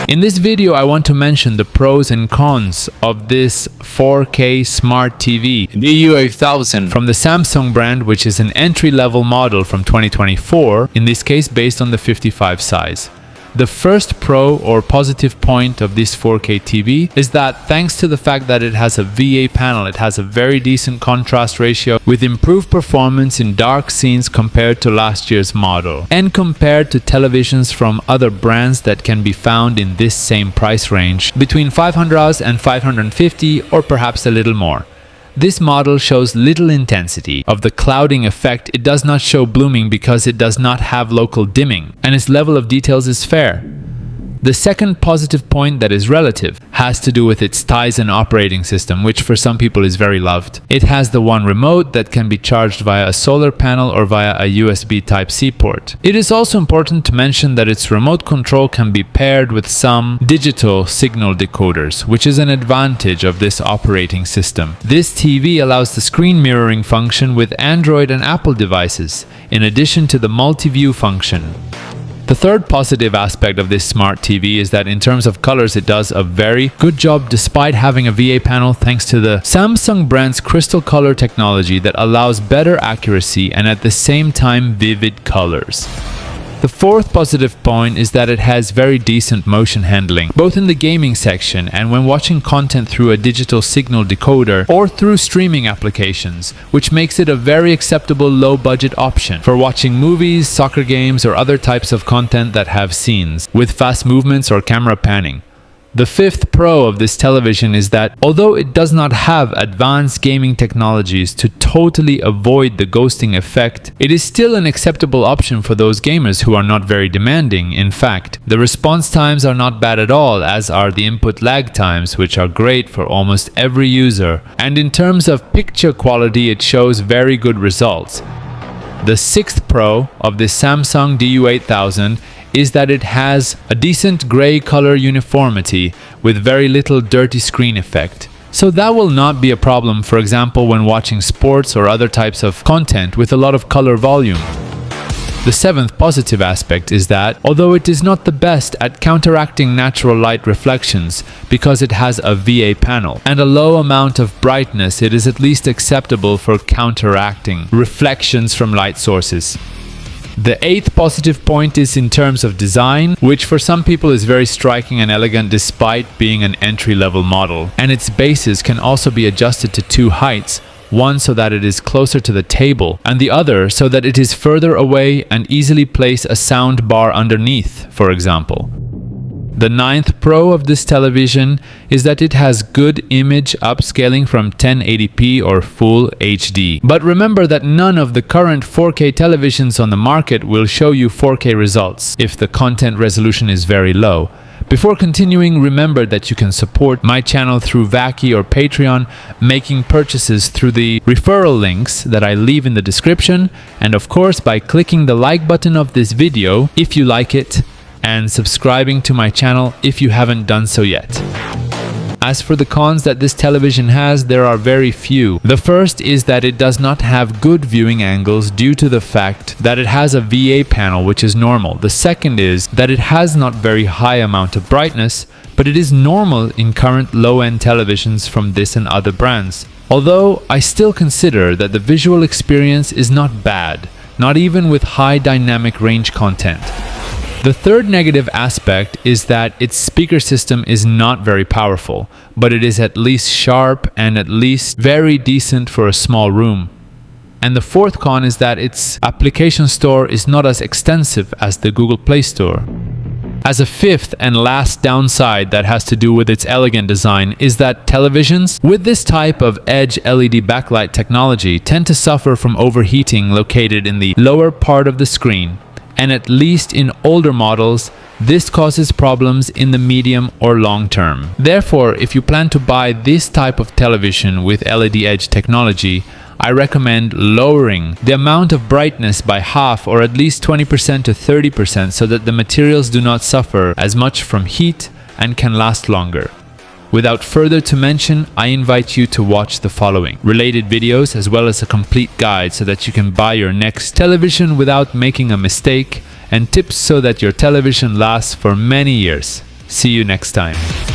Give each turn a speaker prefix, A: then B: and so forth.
A: In this video, I want to mention the pros and cons of this 4K smart TV DU8000 from the Samsung brand, which is an entry-level model from 2024, in this case based on the 55 size. The first pro or positive point of this 4K TV is that thanks to the fact that it has a VA panel, it has a very decent contrast ratio with improved performance in dark scenes compared to last year's model and compared to televisions from other brands that can be found in this same price range between $500 and $550 or perhaps a little more. This model shows little intensity of the clouding effect. It does not show blooming because it does not have local dimming, and its level of details is fair. The second positive point that is relative has to do with its Tizen operating system, which for some people is very loved. It has the one remote that can be charged via a solar panel or via a USB Type-C port. It is also important to mention that its remote control can be paired with some digital signal decoders, which is an advantage of this operating system. This TV allows the screen mirroring function with Android and Apple devices, in addition to the multi-view function. The third positive aspect of this smart TV is that in terms of colors, it does a very good job despite having a VA panel thanks to the Samsung brand's crystal color technology that allows better accuracy and at the same time vivid colors. The fourth positive point is that it has very decent motion handling, both in the gaming section and when watching content through a digital signal decoder or through streaming applications, which makes it a very acceptable low-budget option for watching movies, soccer games, or other types of content that have scenes with fast movements or camera panning. The fifth pro of this television is that although it does not have advanced gaming technologies to totally avoid the ghosting effect, it is still an acceptable option for those gamers who are not very demanding. In fact, the response times are not bad at all, as are the input lag times, which are great for almost every user. And in terms of picture quality, it shows very good results. The sixth pro of this Samsung DU8000 is that it has a decent gray color uniformity with very little dirty screen effect. So that will not be a problem, for example, when watching sports or other types of content with a lot of color volume. The seventh positive aspect is that, although it is not the best at counteracting natural light reflections because it has a VA panel and a low amount of brightness, it is at least acceptable for counteracting reflections from light sources. The eighth positive point is in terms of design, which for some people is very striking and elegant despite being an entry-level model. And its bases can also be adjusted to two heights, one so that it is closer to the table, and the other so that it is further away and easily place a sound bar underneath, for example. The ninth pro of this television is that it has good image upscaling from 1080p or Full HD. But remember that none of the current 4K televisions on the market will show you 4K results if the content resolution is very low. Before continuing, remember that you can support my channel through VAKI or Patreon, making purchases through the referral links that I leave in the description, and of course by clicking the like button of this video if you like it, and subscribing to my channel if you haven't done so yet. As for the cons that this television has, there are very few. The first is that it does not have good viewing angles due to the fact that it has a VA panel, which is normal. The second is that it has not very high amount of brightness, but it is normal in current low-end televisions from this and other brands. Although I still consider that the visual experience is not bad, not even with high dynamic range content. The third negative aspect is that its speaker system is not very powerful, but it is at least sharp and at least very decent for a small room. And the fourth con is that its application store is not as extensive as the Google Play Store. As a fifth and last downside that has to do with its elegant design is that televisions with this type of edge LED backlight technology tend to suffer from overheating located in the lower part of the screen. And at least in older models, this causes problems in the medium or long term. Therefore, if you plan to buy this type of television with LED edge technology, I recommend lowering the amount of brightness by half or at least 20% to 30% so that the materials do not suffer as much from heat and can last longer. Without further to mention, I invite you to watch the following related videos as well as a complete guide so that you can buy your next television without making a mistake, and tips so that your television lasts for many years. See you next time.